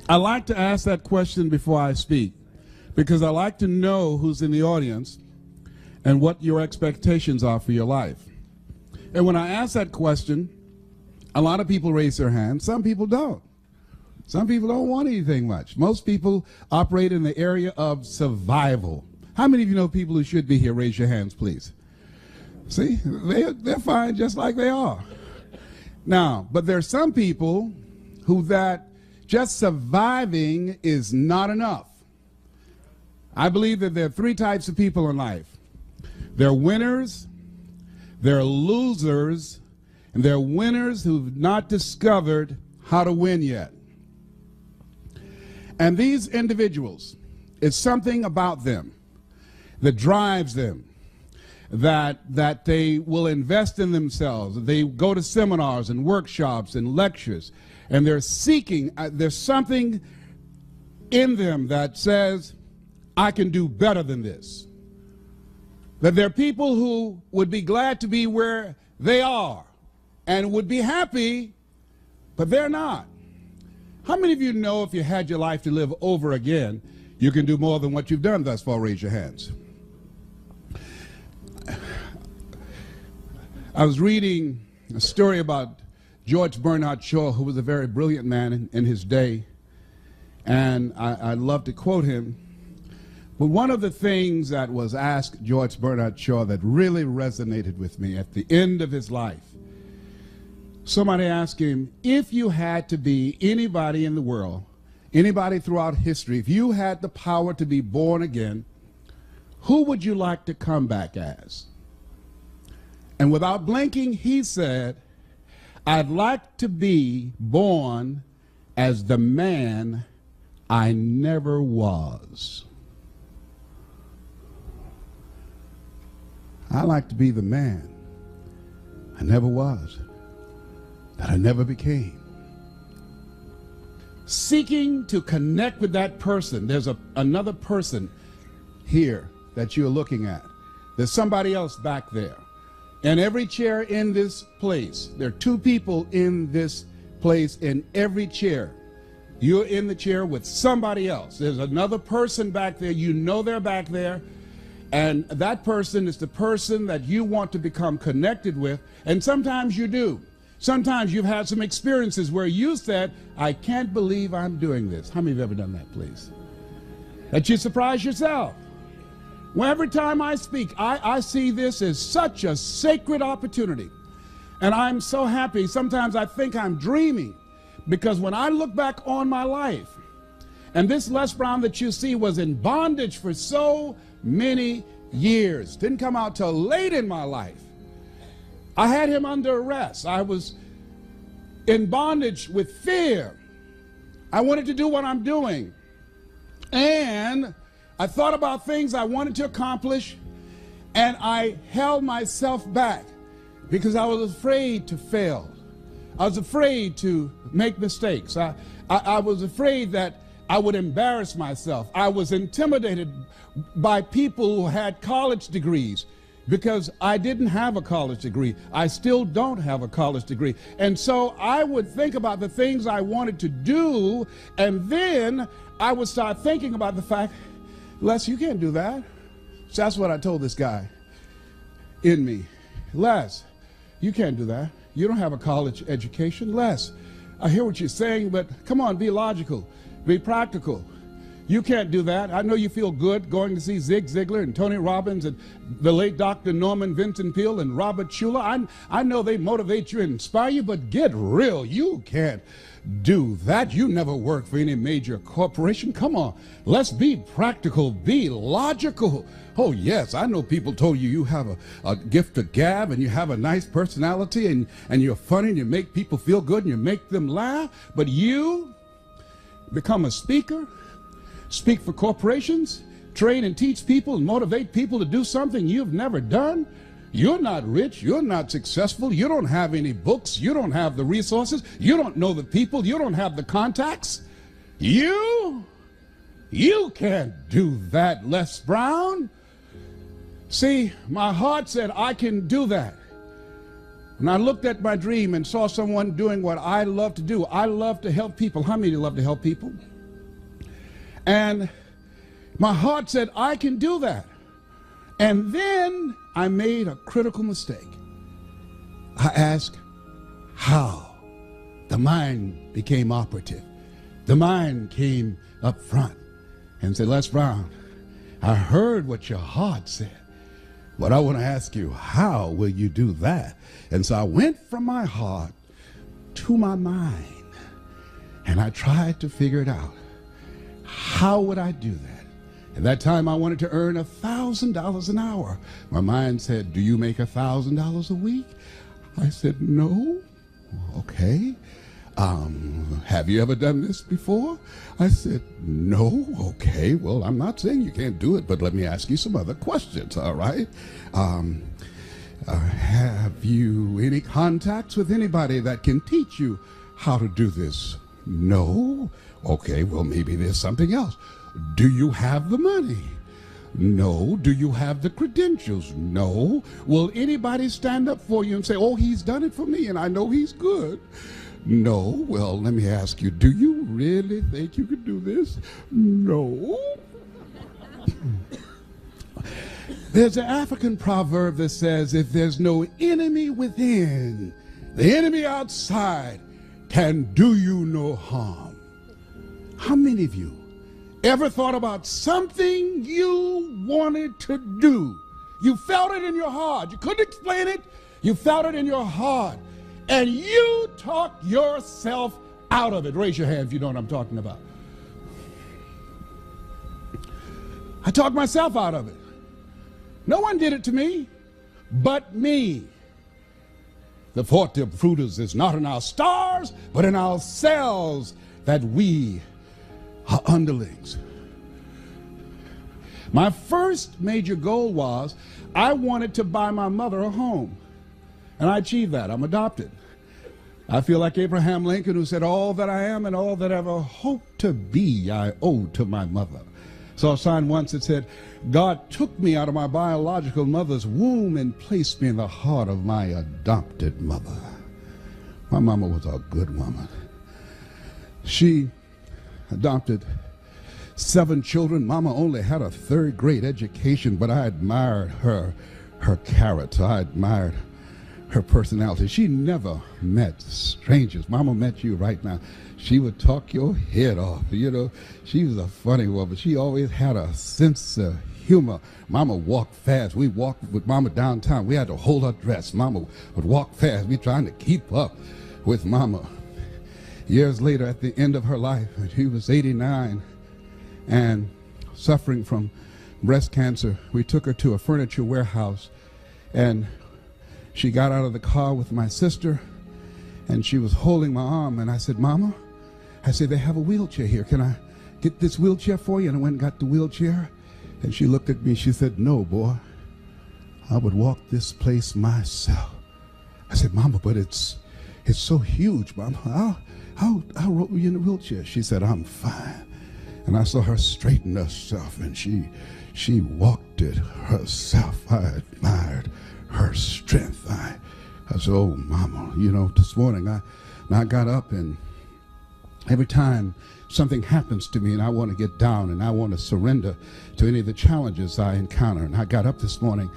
I like to ask that question before I speak because I like to know who's in the audience and what your expectations are for your life. And when I ask that question, a lot of people raise their hands. Some people don't. Some people don't want anything much. Most people operate in the area of survival. How many of you know people who should be here? Raise your hands, please. See, they're fine just like they are. Now, but there are some people who that just surviving is not enough. I believe that there are three types of people in life. They're winners, they're losers, and they're winners who've not discovered how to win yet. And these individuals, it's something about them that drives them, that they will invest in themselves. They go to seminars and workshops and lectures, and they're seeking, there's something in them that says, I can do better than this. That there are people who would be glad to be where they are and would be happy, but they're not. How many of you know if you had your life to live over again, you can do more than what you've done thus far? Raise your hands. I was reading a story about George Bernard Shaw, who was a very brilliant man in his day, and I love to quote him. But one of the things that was asked George Bernard Shaw that really resonated with me at the end of his life, somebody asked him, if you had to be anybody in the world, anybody throughout history, if you had the power to be born again, who would you like to come back as? And without blinking, he said, I'd like to be born as the man I never was. I like to be the man I never was, that I never became. Seeking to connect with that person. There's another person here that you're looking at. There's somebody else back there. And every chair in this place, there are two people in this place in every chair. You're in the chair with somebody else. There's another person back there. You know they're back there. And that person is the person that you want to become connected with. And sometimes you do. Sometimes you've had some experiences where you said, I can't believe I'm doing this. How many have ever done that, please? That you surprise yourself. Well, every time I speak, I see this as such a sacred opportunity. And I'm so happy. Sometimes I think I'm dreaming, because when I look back on my life, and this Les Brown that you see was in bondage for so many years, didn't come out till late in my life. I had him under arrest. I was in bondage with fear. I wanted to do what I'm doing. And I thought about things I wanted to accomplish, and I held myself back because I was afraid to fail. I was afraid to make mistakes. I was afraid that I would embarrass myself. I was intimidated by people who had college degrees because I didn't have a college degree. I still don't have a college degree. And so I would think about the things I wanted to do, and then I would start thinking about the fact, Les, you can't do that. So that's what I told this guy in me. Les, you can't do that. You don't have a college education. Les, I hear what you're saying, but come on, be logical, be practical. You can't do that. I know you feel good going to see Zig Ziglar and Tony Robbins and the late Dr. Norman Vincent Peale and Robert Schuller. I know they motivate you and inspire you, but get real. You can't do that. You never worked for any major corporation. Come on, let's be practical, be logical. Oh yes, I know people told you you have a gift of gab and you have a nice personality and you're funny and you make people feel good and you make them laugh, but you become a speaker, speak for corporations, train and teach people and motivate people to do something you've never done. You're not rich, you're not successful, you don't have any books, you don't have the resources, you don't know the people, you don't have the contacts. You can't do that, Les Brown. See, my heart said I can do that. When I looked at my dream and saw someone doing what I love to do, I love to help people. How many love to help people? And my heart said, I can do that. And then I made a critical mistake. I asked, how? The mind became operative. The mind came up front and said, Les Brown, I heard what your heart said, but I want to ask you, how will you do that? And so I went from my heart to my mind, and I tried to figure it out. How would I do that? At that time, I wanted to earn $1,000 an hour. My mind said, do you make $1,000 a week? I said, no. Okay. Have you ever done this before? I said, no. Okay. Well, I'm not saying you can't do it, but let me ask you some other questions, all right? Have you any contacts with anybody that can teach you how to do this? No. Okay, well, maybe there's something else. Do you have the money? No. Do you have the credentials? No. Will anybody stand up for you and say, oh, he's done it for me and I know he's good? No. Well, let me ask you, do you really think you could do this? No. There's an African proverb that says, if there's no enemy within, the enemy outside can do you no harm. How many of you ever thought about something you wanted to do? You felt it in your heart. You couldn't explain it. You felt it in your heart. And you talked yourself out of it. Raise your hand if you know what I'm talking about. I talked myself out of it. No one did it to me but me. The forte of fruiters is not in our stars, but in ourselves, that we are underlings. My first major goal was I wanted to buy my mother a home. And I achieved that. I'm adopted. I feel like Abraham Lincoln, who said, all that I am and all that I ever hope to be, I owe to my mother. Saw a sign once that said, God took me out of my biological mother's womb and placed me in the heart of my adopted mother. My mama was a good woman. She adopted 7 children. Mama only had a 3rd grade education, but I admired her character. I admired her personality. She never met strangers. Mama met you right now. She would talk your head off. You know, she was a funny woman. She always had a sense of humor. Mama walked fast. We walked with Mama downtown. We had to hold her dress. Mama would walk fast. We trying to keep up with Mama. Years later, at the end of her life, she was 89 and suffering from breast cancer. We took her to a furniture warehouse, and she got out of the car with my sister, and she was holding my arm, and I said, Mama, I said, they have a wheelchair here. Can I get this wheelchair for you? And I went and got the wheelchair, and she looked at me. She said, no, boy, I would walk this place myself. I said, Mama, but it's so huge, Mama. I'll roll you in the wheelchair. She said, I'm fine. And I saw her straighten herself, and she walked it herself. I admired her strength. I said, oh, Mama, you know, this morning I got up, and every time something happens to me and I want to get down and I want to surrender to any of the challenges I encounter, and I got up this morning,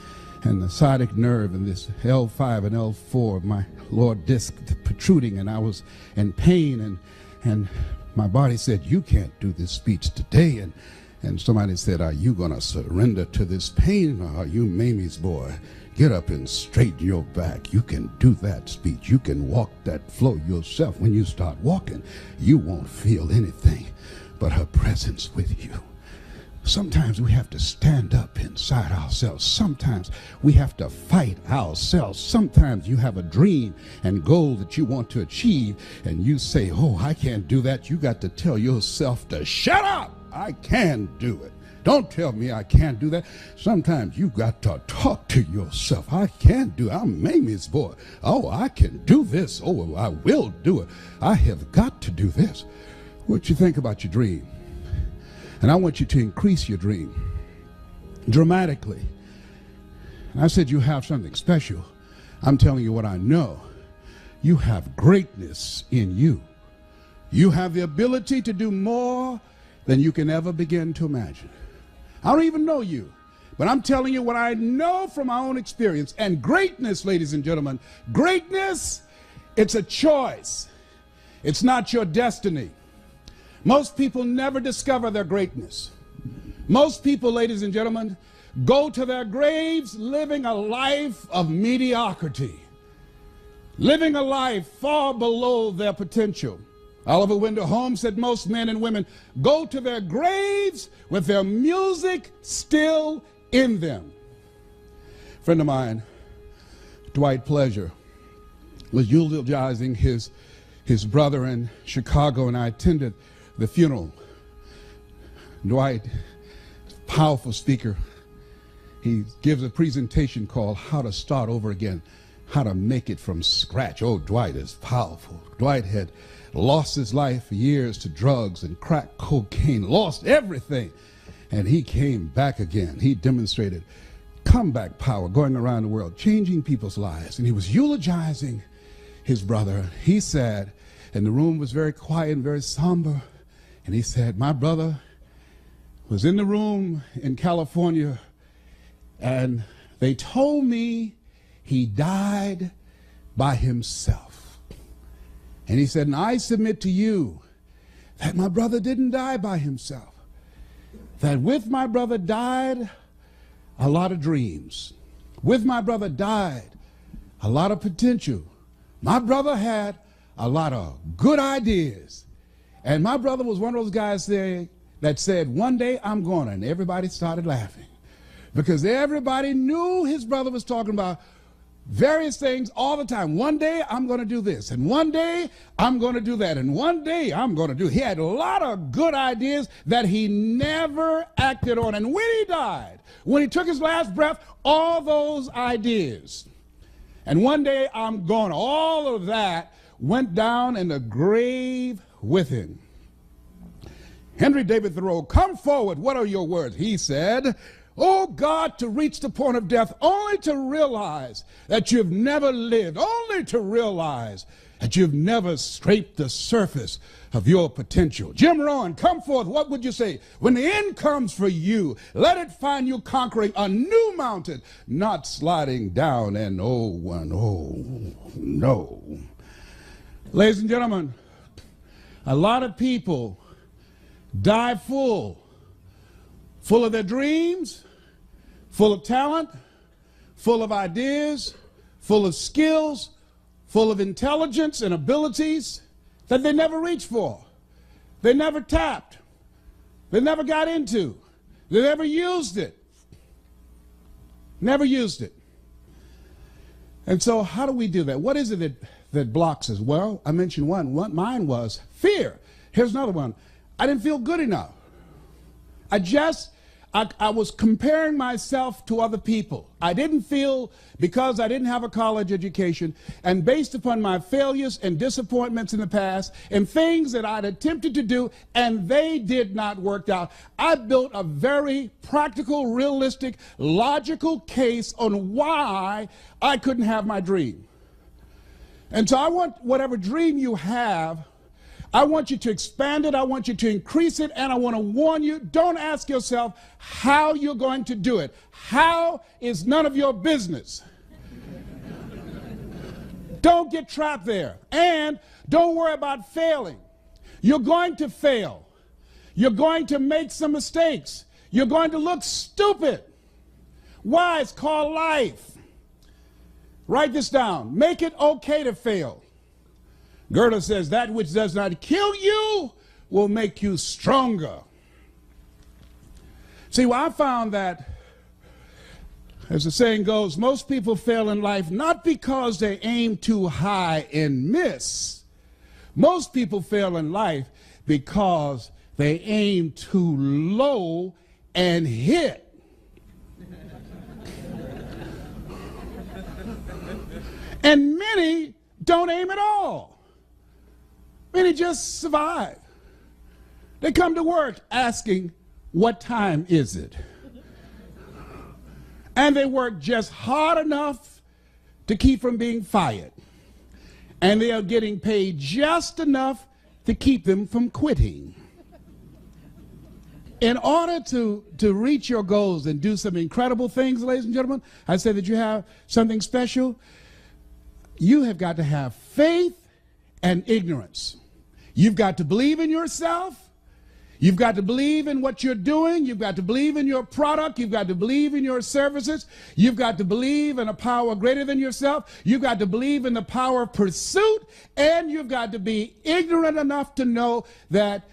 and the sciatic nerve and this L5 and L4 of my lower disc protruding, and I was in pain, and my body said, you can't do this speech today. And somebody said, are you going to surrender to this pain, or are you Mamie's boy? Get up and straighten your back. You can do that speech. You can walk that flow yourself. When you start walking, you won't feel anything but her presence with you. Sometimes we have to stand up inside ourselves. Sometimes we have to fight ourselves. Sometimes you have a dream and goal that you want to achieve, and you say, oh, I can't do that. You got to tell yourself to shut up. I can do it. Don't tell me I can't do that. Sometimes you got to talk to yourself. I can do it. I'm Mamie's boy. Oh, I can do this. Oh, I will do it. I have got to do this. What you think about your dream? And I want you to increase your dream dramatically. And I said you have something special. I'm telling you what I know. You have greatness in you. You have the ability to do more than you can ever begin to imagine. I don't even know you, but I'm telling you what I know from my own experience. And greatness, ladies and gentlemen, greatness, it's a choice. It's not your destiny. Most people never discover their greatness. Most people, ladies and gentlemen, go to their graves living a life of mediocrity, living a life far below their potential. Oliver Wendell Holmes said most men and women go to their graves with their music still in them. A friend of mine, Dwight Pleasure, was eulogizing his brother in Chicago, and I attended the funeral. Dwight, powerful speaker, he gives a presentation called How to Start Over Again, how to make it from scratch. Oh, Dwight is powerful. Dwight had lost his life for years to drugs and crack cocaine, lost everything, and he came back again. He demonstrated comeback power going around the world, changing people's lives, and he was eulogizing his brother. He said, and the room was very quiet and very somber, and he said, my brother was in the room in California, and they told me he died by himself. And he said, and I submit to you that my brother didn't die by himself. That with my brother died a lot of dreams. With my brother died a lot of potential. My brother had a lot of good ideas. And my brother was one of those guys that said, one day I'm gonna, and everybody started laughing. Because everybody knew his brother was talking about various things all the time. One day I'm going to do this, and one day I'm going to do that, and one day I'm going to do. He had a lot of good ideas that he never acted on. And when he died, when he took his last breath, all those ideas, and one day I'm going, all of that went down in the grave with him. Henry David Thoreau, come forward, what are your words? He said, oh God, to reach the point of death, only to realize that you've never lived, only to realize that you've never scraped the surface of your potential. Jim Rohn, come forth, what would you say? When the end comes for you, let it find you conquering a new mountain, not sliding down an old one. Oh, no. Ladies and gentlemen, a lot of people die full of their dreams, full of talent, full of ideas, full of skills, full of intelligence and abilities that they never reached for. They never tapped. They never got into. They never used it. Never used it. And so how do we do that? What is it that blocks us? Well, I mentioned one. Mine was fear. Here's another one. I didn't feel good enough. I was comparing myself to other people. I didn't feel, because I didn't have a college education, and based upon my failures and disappointments in the past and things that I'd attempted to do and they did not work out, I built a very practical, realistic, logical case on why I couldn't have my dream. And so I want whatever dream you have, I want you to expand it, I want you to increase it, and I want to warn you, don't ask yourself how you're going to do it. How is none of your business. Don't get trapped there. And don't worry about failing. You're going to fail. You're going to make some mistakes. You're going to look stupid. Why? It's called life. Write this down. Make it okay to fail. Goethe says, that which does not kill you will make you stronger. See, well, I found that, as the saying goes, most people fail in life not because they aim too high and miss. Most people fail in life because they aim too low and hit. And many don't aim at all. Many just survive. They come to work asking, what time is it? And they work just hard enough to keep from being fired. And they are getting paid just enough to keep them from quitting. In order to reach your goals and do some incredible things, ladies and gentlemen, I say that you have something special. You have got to have faith and ignorance. You've got to believe in yourself. You've got to believe in what you're doing. You've got to believe in your product. You've got to believe in your services. You've got to believe in a power greater than yourself. You've got to believe in the power of pursuit. And you've got to be ignorant enough to know that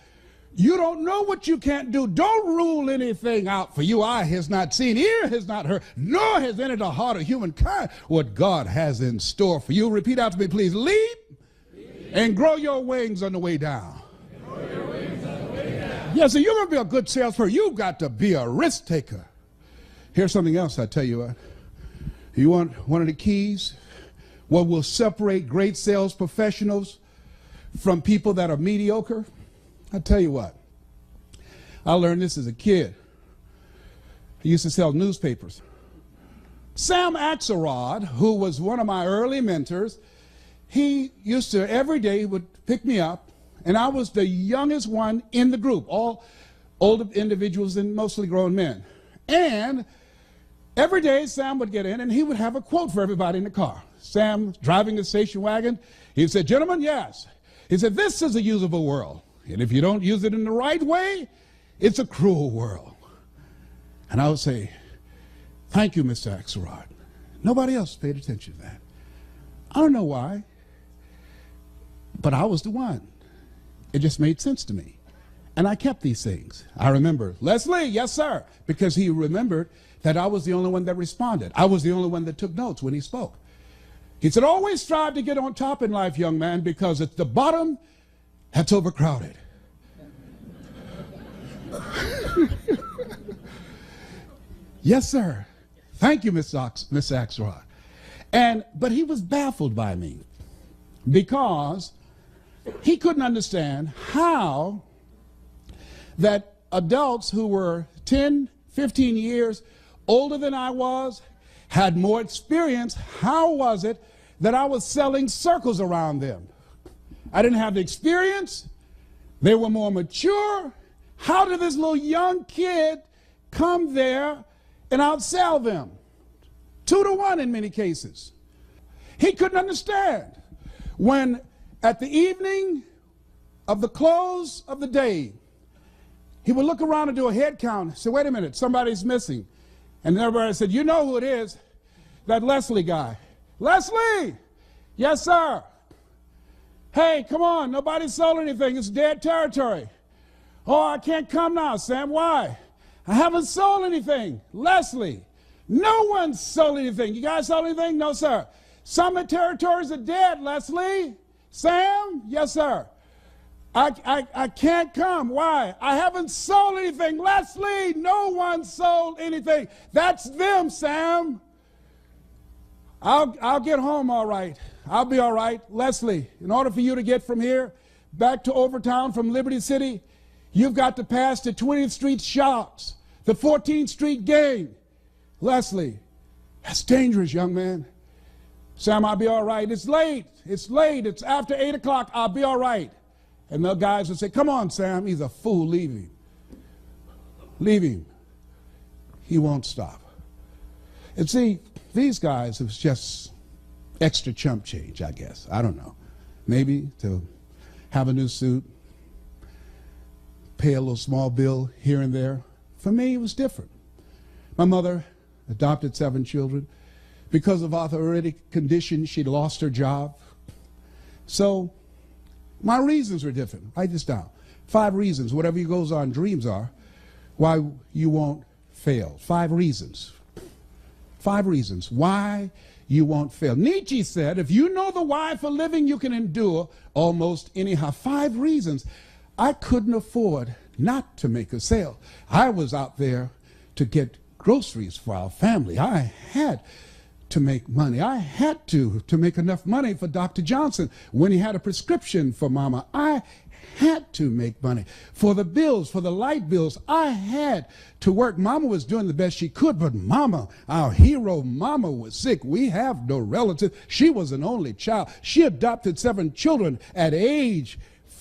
you don't know what you can't do. Don't rule anything out, for you eye has not seen, ear has not heard, nor has entered the heart of humankind what God has in store for you. Repeat out to me, please. Leap and grow your wings on the way down. Yeah, so you're going to be a good salesperson. You've got to be a risk taker. Here's something else I tell you what. You want one of the keys? What will separate great sales professionals from people that are mediocre? I tell you what. I learned this as a kid. I used to sell newspapers. Sam Axelrod, who was one of my early mentors, he used to, every day, he would pick me up. And I was the youngest one in the group, all older individuals and mostly grown men. And every day Sam would get in and he would have a quote for everybody in the car. Sam driving the station wagon, he said, gentlemen, yes. He said, this is a usable world. And if you don't use it in the right way, it's a cruel world. And I would say, thank you, Mr. Axelrod. Nobody else paid attention to that. I don't know why, but I was the one. It just made sense to me. And I kept these things. I remember, Leslie, yes, sir, because he remembered that I was the only one that responded. I was the only one that took notes when he spoke. He said, always strive to get on top in life, young man, because at the bottom, that's overcrowded. Yes, sir. Thank you, Miss Axelrod. But he was baffled by me because he couldn't understand how that adults who were 10, 15 years older than I was, had more experience, how was it that I was selling circles around them? I didn't have the experience. They were more mature. How did this little young kid come there and outsell them? 2 to 1 in many cases. He couldn't understand when at the evening of the close of the day, he would look around and do a head count and say, wait a minute, somebody's missing. And everybody said, you know who it is, that Leslie guy. Leslie! Yes, sir. Hey, come on, nobody sold anything. It's dead territory. Oh, I can't come now, Sam. Why? I haven't sold anything. Leslie, no one sold anything. You guys sold anything? No, sir. Some of the territories are dead, Leslie. Sam? Yes, sir. I can't come. Why? I haven't sold anything. Leslie, no one sold anything. That's them, Sam. I'll get home all right. I'll be all right. Leslie, in order for you to get from here back to Overtown from Liberty City, you've got to pass the 20th Street Shops, the 14th Street Gang. Leslie, that's dangerous, young man. Sam, I'll be all right. It's late. It's late. It's after 8 o'clock. I'll be all right. And the guys would say, come on, Sam. He's a fool. Leave him. Leave him. He won't stop. And see, these guys, it was just extra chump change, I guess. I don't know. Maybe to have a new suit, pay a little small bill here and there. For me, it was different. My mother adopted 7 children. Because of arthritic condition, she lost her job. So my reasons were different. Write this down. 5 reasons, whatever your goals on dreams are, why you won't fail. 5 reasons. 5 reasons why you won't fail. Nietzsche said, if you know the why for living, you can endure almost anyhow. 5 reasons. I couldn't afford not to make a sale. I was out there to get groceries for our family. I had to make money. I had to make enough money for Dr. Johnson when he had a prescription for Mama. I had to make money for the bills, for the light bills. I had to work. Mama was doing the best she could, but Mama, our hero, Mama was sick. We have no relatives. She was an only child. She adopted 7 children at age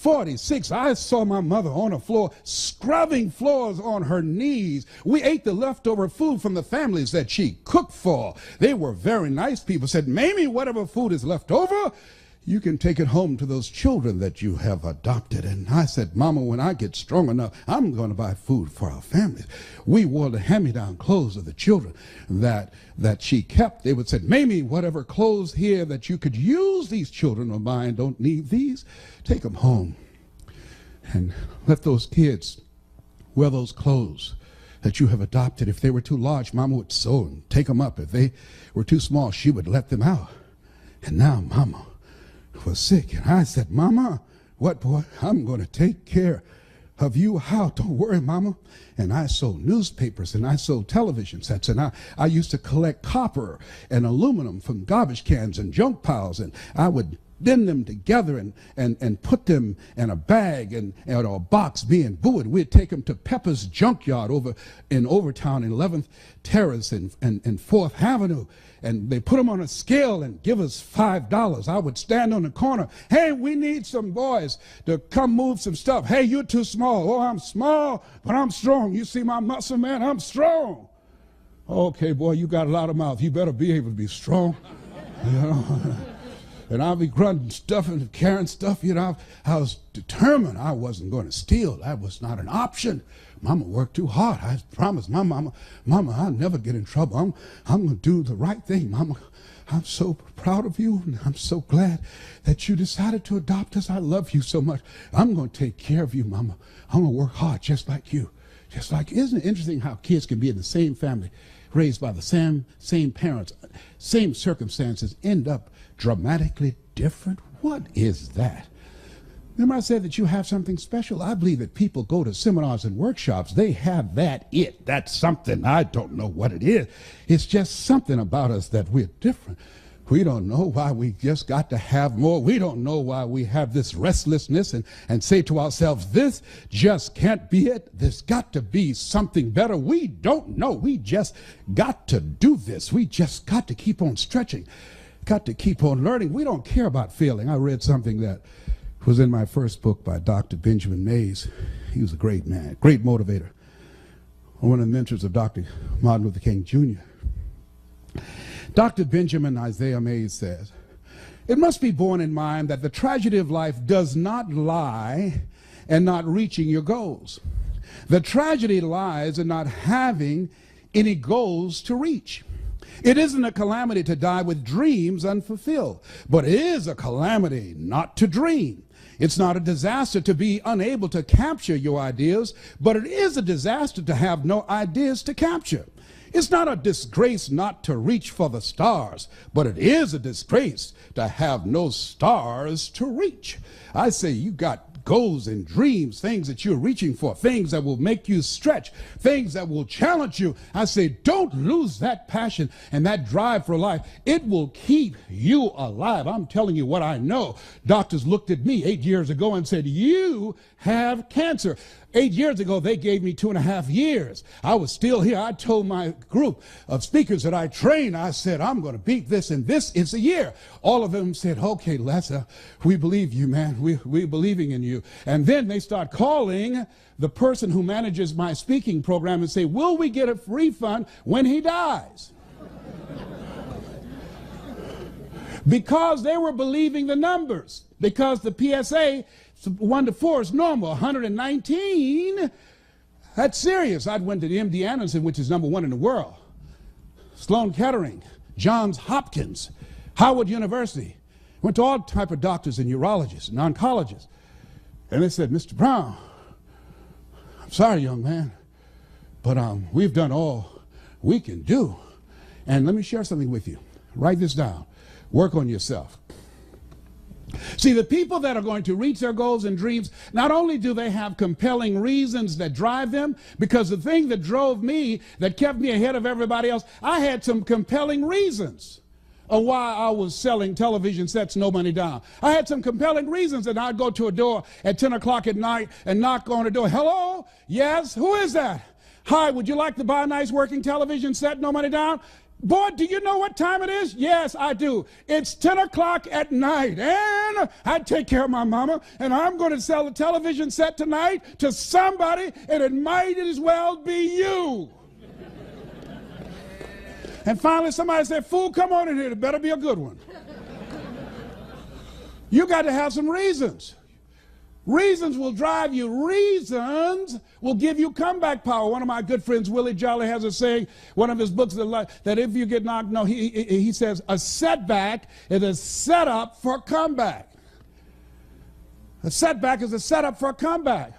46. I saw my mother on the floor scrubbing floors on her knees. We ate the leftover food from the families that she cooked for. They were very nice people. Said, Mamie, whatever food is left over, you can take it home to those children that you have adopted. And I said, Mama, when I get strong enough, I'm going to buy food for our families. We wore the hand-me-down clothes of the children that she kept. They would say, Mamie, whatever clothes here that you could use, these children of mine don't need these. Take them home and let those kids wear those clothes that you have adopted. If they were too large, Mama would sew and take them up. If they were too small, she would let them out. And now Mama was sick, and I said, Mama, what, boy? I'm going to take care of you. How? Don't worry, Mama. And I sold newspapers, and I sold television sets, and I used to collect copper and aluminum from garbage cans and junk piles, and I would bend them together and put them in a bag and a box being booed. We'd take them to Pepper's Junkyard over in Overtown in 11th Terrace and 4th Avenue. And they put them on a scale and give us $5. I would stand on the corner. Hey, we need some boys to come move some stuff. Hey, you're too small. Oh, I'm small, but I'm strong. You see my muscle, man? I'm strong. Okay, boy, you got a lot of mouth. You better be able to be strong. You know? And I'll be grunting stuff and carrying stuff. You know, I was determined I wasn't going to steal. That was not an option. Mama worked too hard. I promised my mama, I'll never get in trouble. I'm going to do the right thing. Mama, I'm so proud of you, and I'm so glad that you decided to adopt us. I love you so much. I'm going to take care of you, Mama. I'm going to work hard just like you. Isn't it interesting how kids can be in the same family, raised by the same parents, same circumstances, end up dramatically different? What is that? Remember I said that you have something special? I believe that people go to seminars and workshops. They have that's something. I don't know what it is. It's just something about us that we're different. We don't know why we just got to have more. We don't know why we have this restlessness and say to ourselves, this just can't be it. There's got to be something better. We don't know. We just got to do this. We just got to keep on stretching, got to keep on learning. We don't care about failing. I read something that was in my first book by Dr. Benjamin Mays. He was a great man, great motivator, one of the mentors of Dr. Martin Luther King Jr. Dr. Benjamin Isaiah Mays says, it must be borne in mind that the tragedy of life does not lie in not reaching your goals. The tragedy lies in not having any goals to reach. It isn't a calamity to die with dreams unfulfilled, but it is a calamity not to dream. It's not a disaster to be unable to capture your ideas, but it is a disaster to have no ideas to capture. It's not a disgrace not to reach for the stars, but it is a disgrace to have no stars to reach. I say you got goals and dreams, things that you're reaching for, things that will make you stretch, things that will challenge you. I say don't lose that passion and that drive for life. It will keep you alive. I'm telling you what I know. Doctors looked at me 8 years ago and said, you have cancer. 8 years ago, they gave me 2.5 years. I was still here. I told my group of speakers that I trained, I said, I'm going to beat this, and this is a year. All of them said, okay, Les, we believe you, man. We're believing in you. And then they start calling the person who manages my speaking program and say, will we get a refund when he dies? Because they were believing the numbers. Because the PSA 1 to 4 is normal. 119, that's serious. I went to the MD Anderson, which is #1 in the world. Sloan Kettering, Johns Hopkins, Howard University. Went to all type of doctors and urologists and oncologists. And they said, Mr. Brown, I'm sorry, young man, but we've done all we can do. And let me share something with you. Write this down. Work on yourself. See, the people that are going to reach their goals and dreams, not only do they have compelling reasons that drive them, because the thing that drove me, that kept me ahead of everybody else, I had some compelling reasons of why I was selling television sets, no money down. I had some compelling reasons that I'd go to a door at 10 o'clock at night and knock on the door. Hello? Yes? Who is that? Hi, would you like to buy a nice working television set, no money down? Boy, do you know what time it is? Yes, I do. It's 10 o'clock at night, and I take care of my mama, and I'm going to sell a television set tonight to somebody, and it might as well be you. And finally somebody said, fool, come on in here. It better be a good one. You got to have some reasons. Reasons will drive you. Reasons will give you comeback power. One of my good friends, Willie Jolly, has a saying, one of his books, that if you get knocked, no, he says, a setback is a setup for a comeback. A setback is a setup for a comeback.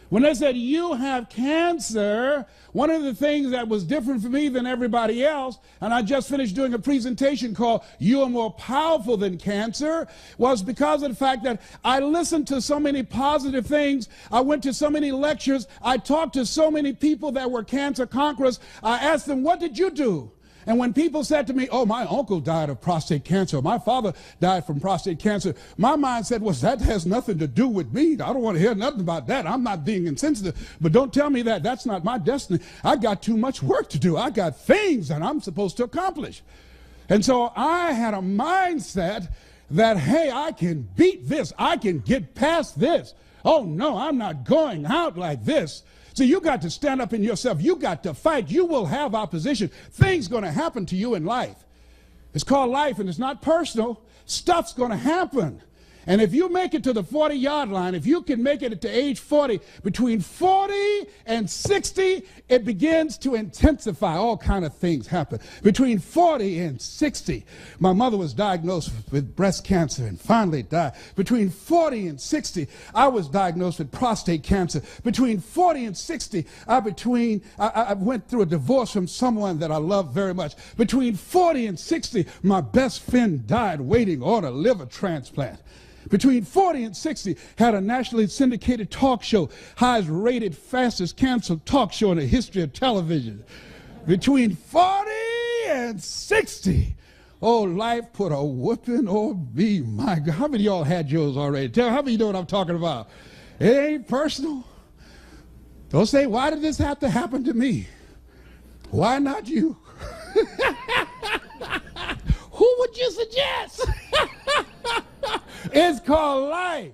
When they said, you have cancer, one of the things that was different for me than everybody else, and I just finished doing a presentation called You Are More Powerful Than Cancer, was because of the fact that I listened to so many positive things. I went to so many lectures. I talked to so many people that were cancer conquerors. I asked them, what did you do? And when people said to me, oh, my uncle died of prostate cancer, my father died from prostate cancer, my mind said, well, that has nothing to do with me. I don't want to hear nothing about that. I'm not being insensitive, but don't tell me that. That's not my destiny. I got too much work to do. I got things that I'm supposed to accomplish. And so I had a mindset that, hey, I can beat this. I can get past this. Oh, no, I'm not going out like this. See, you got to stand up in yourself. You got to fight. You will have opposition. Things going to happen to you in life. It's called life, and it's not personal. Stuff's going to happen. And if you make it to the 40-yard line, if you can make it to age 40, between 40 and 60, it begins to intensify. All kind of things happen. Between 40 and 60, my mother was diagnosed with breast cancer and finally died. Between 40 and 60, I was diagnosed with prostate cancer. Between 40 and 60, I went through a divorce from someone that I loved very much. Between 40 and 60, my best friend died waiting on a liver transplant. Between 40 and 60, had a nationally syndicated talk show, highest rated, fastest canceled talk show in the history of television. Between 40 and 60, oh, life put a whooping on me. My God, how many of y'all had yours already? Tell me, how many of you know what I'm talking about? It ain't personal. Don't say, why did this have to happen to me? Why not you? Who would you suggest? It's called life.